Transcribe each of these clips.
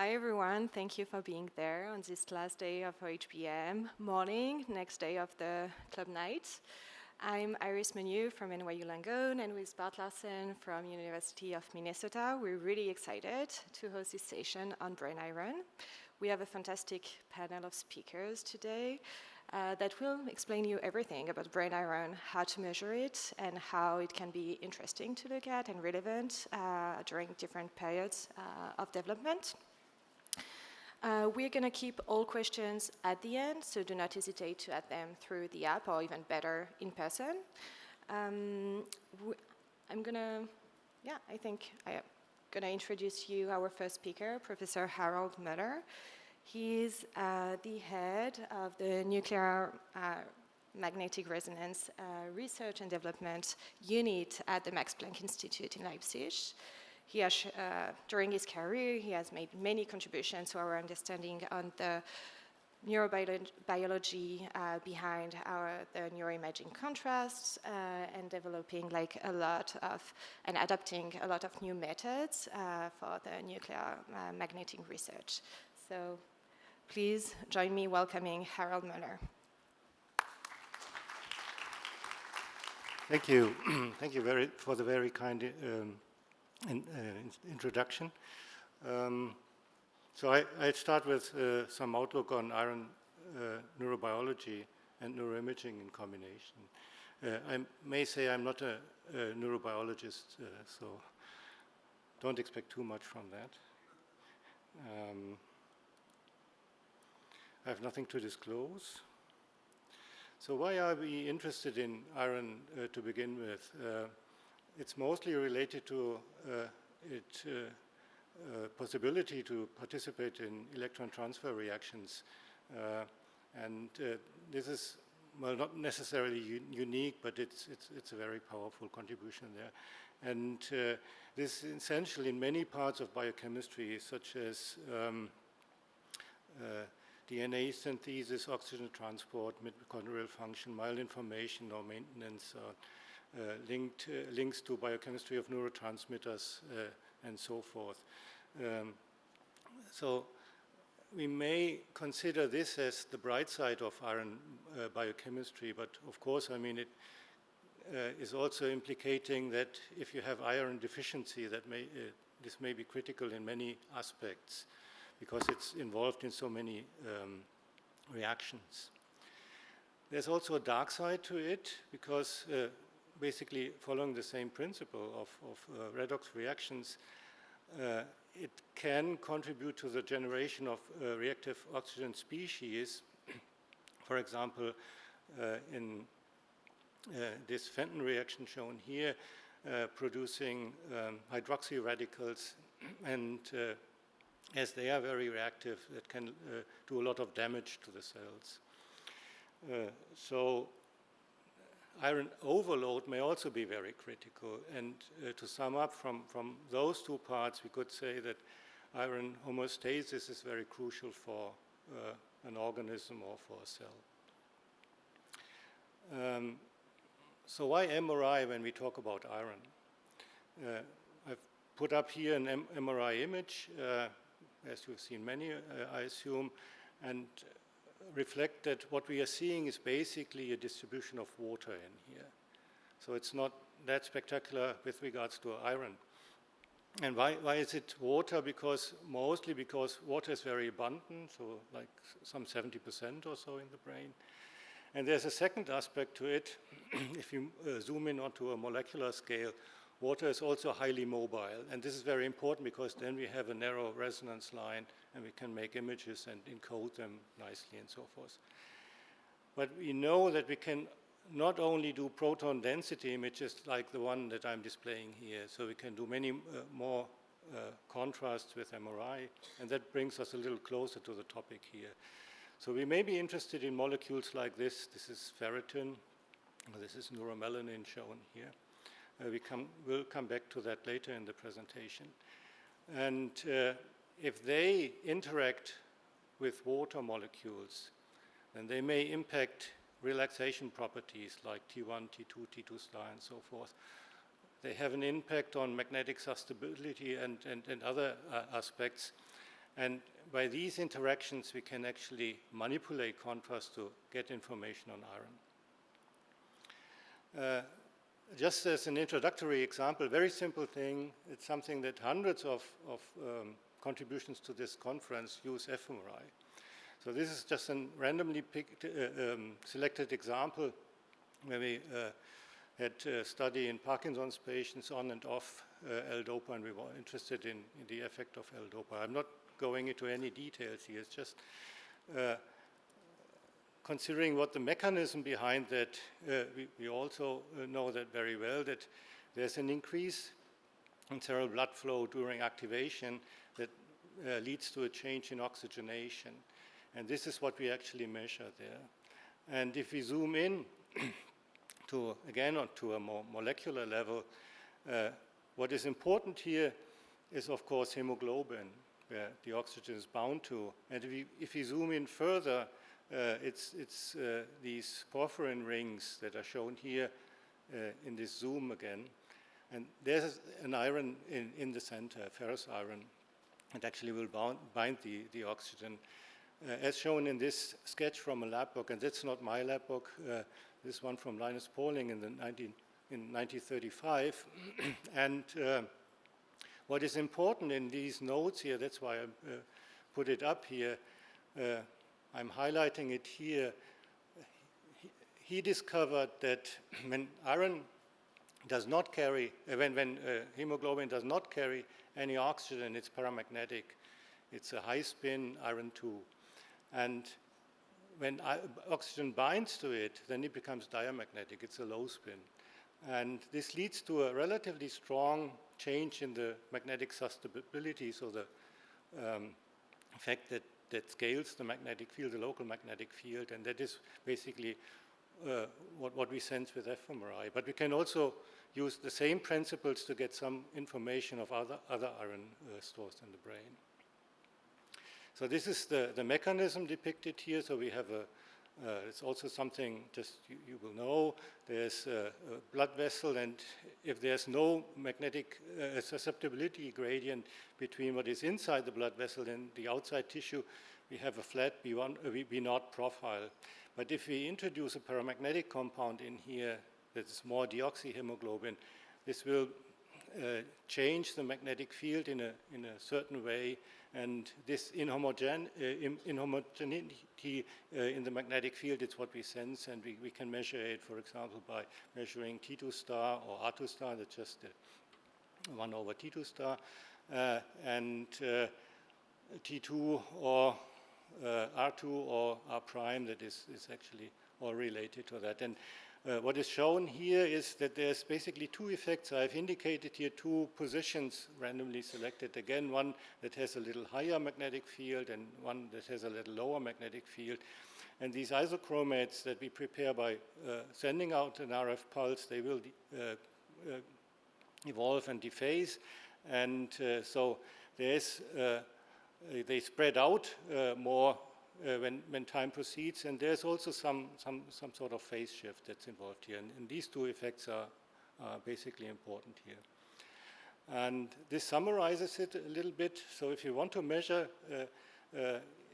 Hi everyone, thank you for being there on this last day of OHBM morning, next day of the club night. I'm Iris Menu from NYU Langone and with Bart Larsen from University of Minnesota. We're really excited to host this session on brain iron. We have a fantastic panel of speakers today that will explain you everything about brain iron, how to measure it, and how it can be interesting to look at and relevant during different periods of development. We're going to keep all questions at the end, so do not hesitate to add them through the app or even better in person. I'm going to introduce you our first speaker, Professor Harald Möller. He's the head of the Nuclear Magnetic Resonance Research and Development Unit at the Max Planck Institute in Leipzig. He has, during his career, he has made many contributions to our understanding on the neurobiology behind the neuroimaging contrasts and developing and adapting a lot of new methods for the nuclear magnetic research. So please join me welcoming Harald Möller. Thank you. Thank you for the very kind introduction. So I start with some outlook on iron neurobiology and neuroimaging in combination. I may say I'm not a neurobiologist, so don't expect too much from that. I have nothing to disclose. So why are we interested in iron to begin with? It's mostly related to its possibility to participate in electron transfer reactions. This is, well, not necessarily unique, but it's a very powerful contribution there. And this is essential in many parts of biochemistry, such as DNA synthesis, oxygen transport, mitochondrial function, myelin formation or maintenance, links to biochemistry of neurotransmitters and so forth. So we may consider this as the bright side of iron biochemistry, but of course, I mean, it is also implicating that if you have iron deficiency, this may be critical in many aspects because it's involved in so many reactions. There's also a dark side to it because basically following the same principle of redox reactions, it can contribute to the generation of reactive oxygen species. For example, in this Fenton reaction shown here, producing hydroxy radicals, and as they are very reactive, it can do a lot of damage to the cells. So iron overload may also be very critical, and to sum up from those two parts, we could say that iron homeostasis is very crucial for an organism or for a cell. So why MRI when we talk about iron? I've put up here an MRI image, as you've seen many, I assume, and reflect that what we are seeing is basically a distribution of water in here. So it's not that spectacular with regards to iron. And why is it water? Mostly because water is very abundant, so like some 70% or so in the brain. And there's a second aspect to it. If you zoom in onto a molecular scale, water is also highly mobile. And this is very important because then we have a narrow resonance line and we can make images and encode them nicely and so forth. But we know that we can not only do proton density images like the one that I'm displaying here, so we can do many more contrasts with MRI, and that brings us a little closer to the topic here. So we may be interested in molecules like this. This is ferritin, this is neuromelanin shown here. We'll come back to that later in the presentation. And if they interact with water molecules, then they may impact relaxation properties like T1, T2, T2 star, and so forth. They have an impact on magnetic susceptibility and other aspects. And by these interactions, we can actually manipulate contrast to get information on iron. Just as an introductory example, very simple thing, it's something that hundreds of contributions to this conference use fMRI. So this is just a randomly picked, selected example where we had a study in Parkinson's patients on and off L-DOPA, and we were interested in the effect of L-DOPA. I'm not going into any details here, it's just considering what the mechanism behind that, we also know that very well, that there's an increase in cerebral blood flow during activation that leads to a change in oxygenation. And this is what we actually measure there. And if we zoom in to, again, to a more molecular level, what is important here is, of course, hemoglobin, where the oxygen is bound to. And if we zoom in further, it's these porphyrin rings that are shown here in this zoom again. And there's an iron in the center, ferrous iron, that actually will bind the oxygen. As shown in this sketch from a lab book, and that's not my lab book, this one from Linus Pauling in 1935. And what is important in these notes here, that's why I put it up here, I'm highlighting it here. He discovered that when iron does not carry, when hemoglobin does not carry any oxygen, it's paramagnetic. It's a high spin iron 2. And when oxygen binds to it, then it becomes diamagnetic. It's a low spin. And this leads to a relatively strong change in the magnetic susceptibility, so the effect that scales the magnetic field, the local magnetic field, and that is basically what we sense with fMRI. But we can also use the same principles to get some information of other iron stores in the brain. So this is the mechanism depicted here. So we have it's also something just you will know. There's a blood vessel, and if there's no magnetic susceptibility gradient between what is inside the blood vessel and the outside tissue, we have a flat B0 profile. But if we introduce a paramagnetic compound in here that is more deoxyhemoglobin, this will change the magnetic field in a certain way, and this inhomogeneity in the magnetic field is what we sense, and we can measure it, for example, by measuring T2 star or R2 star, that's just 1 over T2 star, and T2 or R2 or R prime, that is actually all related to that. And what is shown here is that there's basically two effects. I've indicated here two positions randomly selected. Again, one that has a little higher magnetic field and one that has a little lower magnetic field. And these isochromates that we prepare by sending out an RF pulse, they will evolve and dephase. And so there's, they spread out more when time proceeds, and there's also some sort of phase shift that's involved here, and these two effects are basically important here. And this summarizes it a little bit. So if you want to measure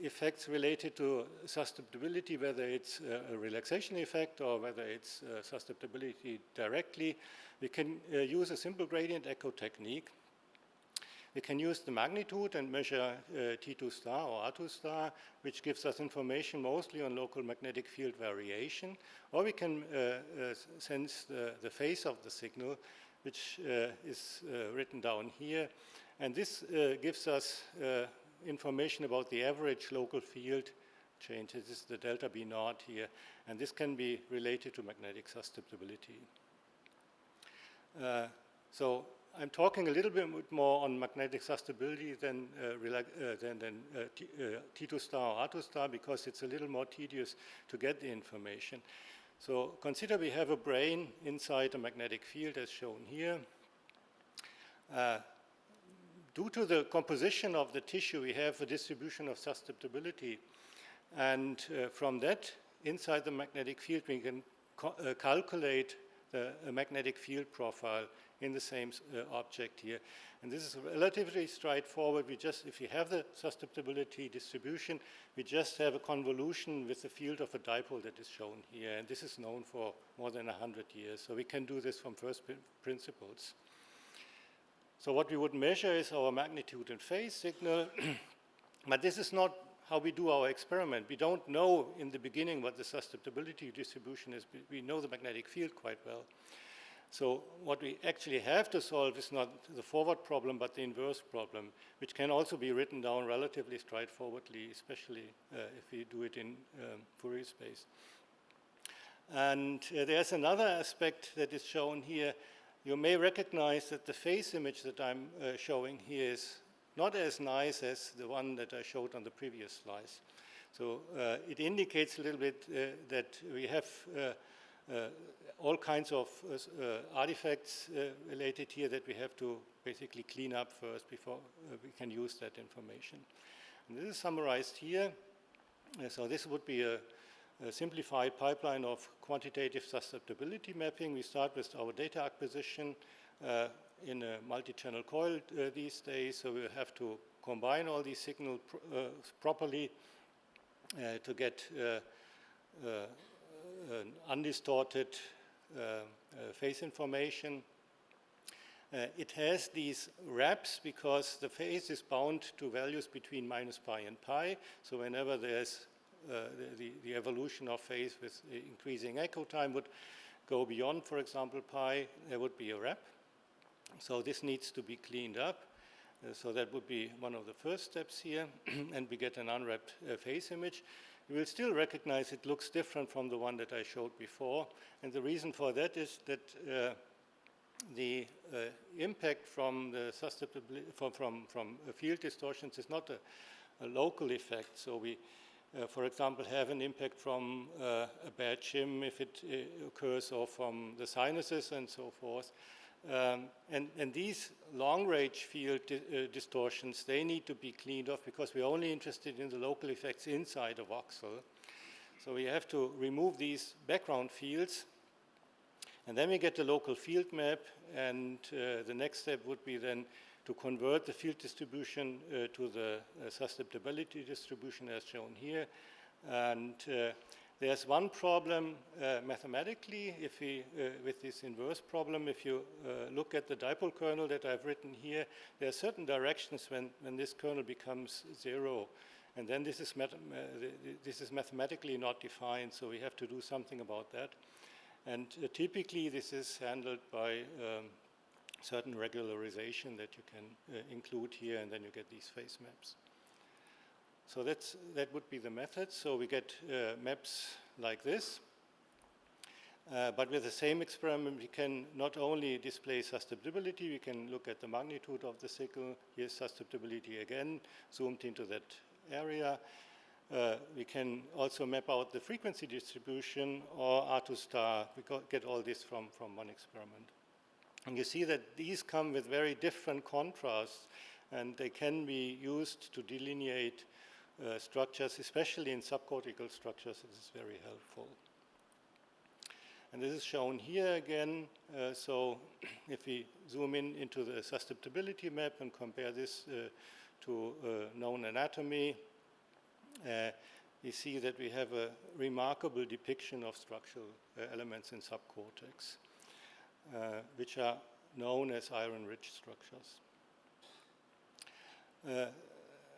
effects related to susceptibility, whether it's a relaxation effect or whether it's susceptibility directly, we can use a simple gradient echo technique. We can use the magnitude and measure T2 star or R2 star, which gives us information mostly on local magnetic field variation. Or we can sense the phase of the signal, which is written down here. And this gives us information about the average local field change. This is the delta B0 here. And this can be related to magnetic susceptibility. So I'm talking a little bit more on magnetic susceptibility than T2 star or R2 star, because it's a little more tedious to get the information. So consider we have a brain inside a magnetic field as shown here. Due to the composition of the tissue, we have a distribution of susceptibility. And from that, inside the magnetic field, we can calculate the magnetic field profile in the same object here. And this is relatively straightforward. We just, if you have the susceptibility distribution, we just have a convolution with the field of a dipole that is shown here. And this is known for more than 100 years. So we can do this from first principles. So what we would measure is our magnitude and phase signal. But this is not how we do our experiment. We don't know in the beginning what the susceptibility distribution is. We know the magnetic field quite well. So what we actually have to solve is not the forward problem, but the inverse problem, which can also be written down relatively straightforwardly, especially if we do it in Fourier space. And there's another aspect that is shown here. You may recognize that the phase image that I'm showing here is not as nice as the one that I showed on the previous slides. So it indicates a little bit that we have all kinds of artifacts related here that we have to basically clean up first before we can use that information. And this is summarized here. So this would be a simplified pipeline of quantitative susceptibility mapping. We start with our data acquisition in a multi-channel coil these days, so we'll have to combine all these signals properly to get an undistorted phase information. It has these wraps because the phase is bound to values between minus pi and pi, so whenever there's the evolution of phase with increasing echo time would go beyond, for example, pi, there would be a wrap. So this needs to be cleaned up. So that would be one of the first steps here, and we get an unwrapped phase image. You will still recognize it looks different from the one that I showed before, and the reason for that is that the impact from the susceptibility from field distortions is not a local effect. So we, for example, have an impact from a bad shim if it occurs, or from the sinuses and so forth. And these long-range field distortions, they need to be cleaned off because we're only interested in the local effects inside a voxel. So we have to remove these background fields, and then we get the local field map, and the next step would be then to convert the field distribution to the susceptibility distribution as shown here. And there's one problem mathematically, if we, with this inverse problem, if you look at the dipole kernel that I've written here, there are certain directions when this kernel becomes 0. And then this is mathematically not defined, so we have to do something about that. And typically this is handled by certain regularization that you can include here, and then you get these phase maps. So that would be the method. So we get maps like this. But with the same experiment, we can not only display susceptibility, we can look at the magnitude of the signal. Here's susceptibility again, zoomed into that area. We can also map out the frequency distribution or R2 star. We get all this from one experiment. And you see that these come with very different contrasts, and they can be used to delineate structures, especially in subcortical structures. This is very helpful. And this is shown here again. So if we zoom into the susceptibility map and compare this to known anatomy, we see that we have a remarkable depiction of structural elements in subcortex, which are known as iron-rich structures.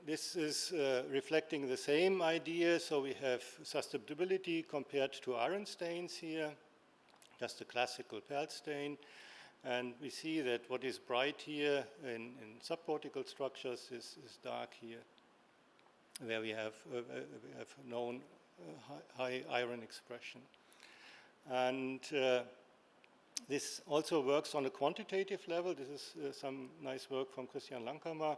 This is reflecting the same idea. So we have susceptibility compared to iron stains here, just a classical PERL stain. And we see that what is bright here in subcortical structures is dark here, where we have known high iron expression. And this also works on a quantitative level. This is some nice work from Christian Langkammer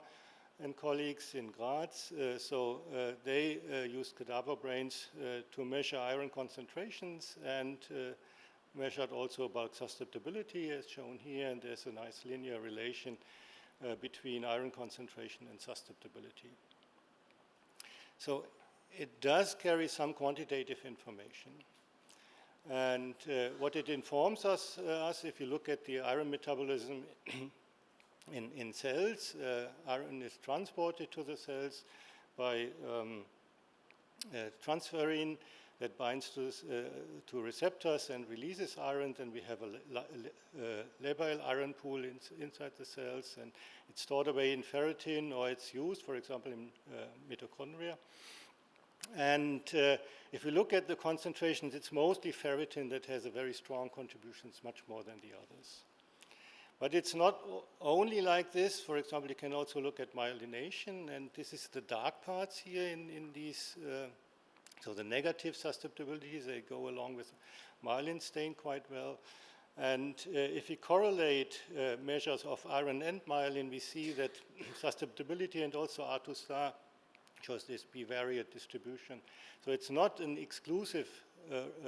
and colleagues in Graz. So they used cadaver brains to measure iron concentrations and measured also bulk susceptibility as shown here, and there's a nice linear relation between iron concentration and susceptibility. So it does carry some quantitative information. And what it informs us, if you look at the iron metabolism in cells, iron is transported to the cells by transferrin that binds to receptors and releases iron, and we have a labile iron pool inside the cells, and it's stored away in ferritin, or it's used, for example, in mitochondria. And if we look at the concentrations, it's mostly ferritin that has a very strong contribution, much more than the others. But it's not only like this. For example, you can also look at myelination, and this is the dark parts here in these. So the negative susceptibilities, they go along with myelin stain quite well. And if we correlate measures of iron and myelin, we see that susceptibility and also R2 star shows this bivariate distribution. So it's not an exclusive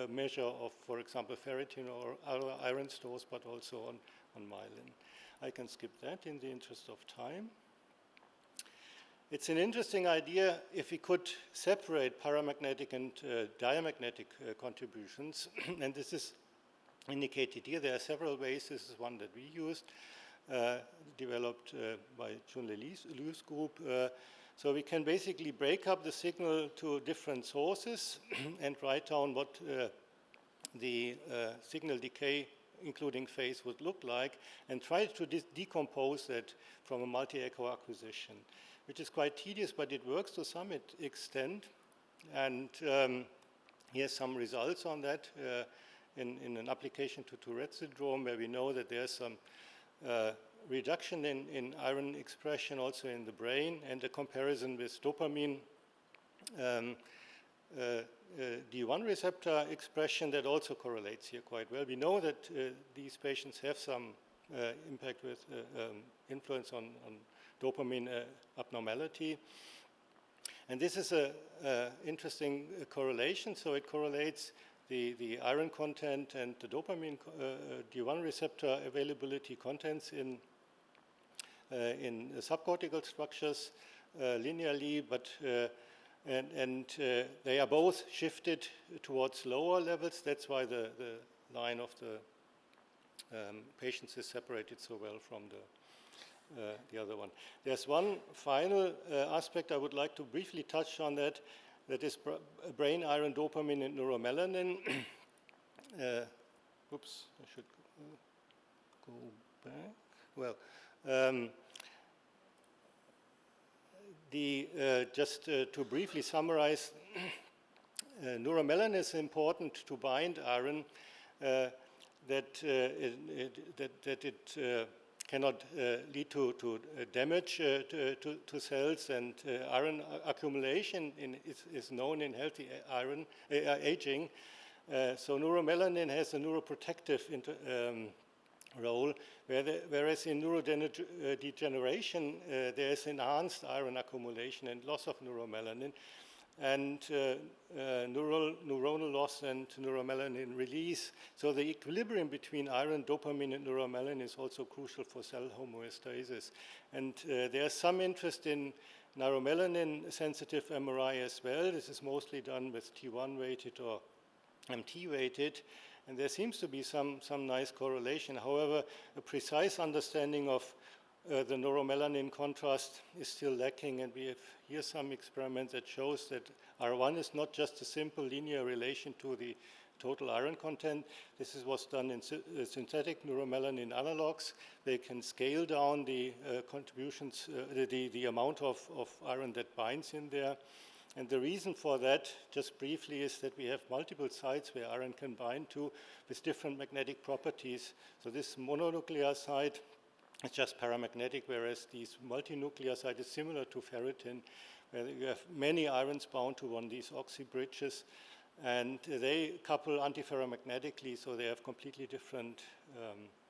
measure of, for example, ferritin or other iron stores, but also on myelin. I can skip that in the interest of time. It's an interesting idea if we could separate paramagnetic and diamagnetic contributions, and this is indicated here. There are several ways. This is one that we used, developed by Junle Liu's group. So we can basically break up the signal to different sources and write down what the signal decay, including phase, would look like, and try to decompose that from a multi-echo acquisition, which is quite tedious, but it works to some extent. And here's some results on that in an application to Tourette syndrome, where we know that there's some reduction in iron expression also in the brain, and a comparison with dopamine D1 receptor expression that also correlates here quite well. We know that these patients have some impact with influence on dopamine abnormality. And this is an interesting correlation. So it correlates the iron content and the dopamine D1 receptor availability contents in subcortical structures linearly, but they are both shifted towards lower levels. That's why the line of the patients is separated so well from the other one. There's one final aspect I would like to briefly touch on, that is brain iron, dopamine, and neuromelanin. Oops, I should go back. Well, just to briefly summarize, neuromelanin is important to bind iron, that it cannot lead to damage to cells, and iron accumulation is known in healthy iron aging. So neuromelanin has a neuroprotective role, whereas in neurodegeneration there is enhanced iron accumulation and loss of neuromelanin, and neuronal loss and neuromelanin release. So the equilibrium between iron, dopamine, and neuromelanin is also crucial for cell homeostasis. And there's some interest in neuromelanin-sensitive MRI as well. This is mostly done with T1-weighted or MT-weighted, and there seems to be some nice correlation. However, a precise understanding of the neuromelanin contrast is still lacking, and we have here some experiments that shows that R1 is not just a simple linear relation to the total iron content. This is what's done in synthetic neuromelanin analogs. They can scale down the contributions, the amount of iron that binds in there. And the reason for that, just briefly, is that we have multiple sites where iron can bind to with different magnetic properties. So this mononuclear site, it's just paramagnetic, whereas this multinuclear site is similar to ferritin, where you have many irons bound to one of these oxy bridges, and they couple antiferromagnetically, so they have completely different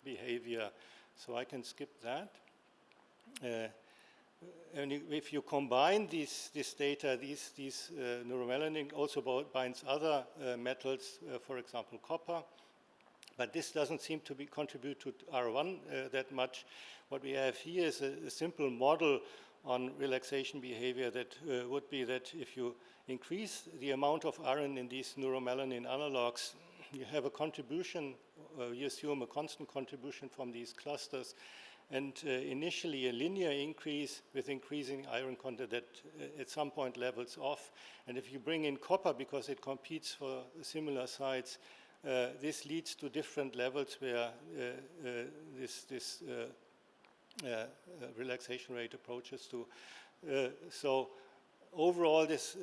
behavior. So I can skip that. And if you combine this data, these neuromelanin also binds other metals, for example, copper. But this doesn't seem to contribute to R1 that much. What we have here is a simple model on relaxation behavior that would be that if you increase the amount of iron in these neuromelanin analogs, you have a contribution, you assume a constant contribution from these clusters, and initially a linear increase with increasing iron content that at some point levels off. And if you bring in copper, because it competes for similar sites, this leads to different levels where this relaxation rate approaches to. So overall, this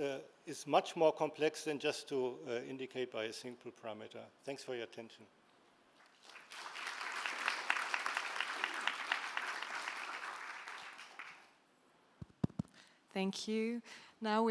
is much more complex than just to indicate by a single parameter. Thanks for your attention. Thank you. Now we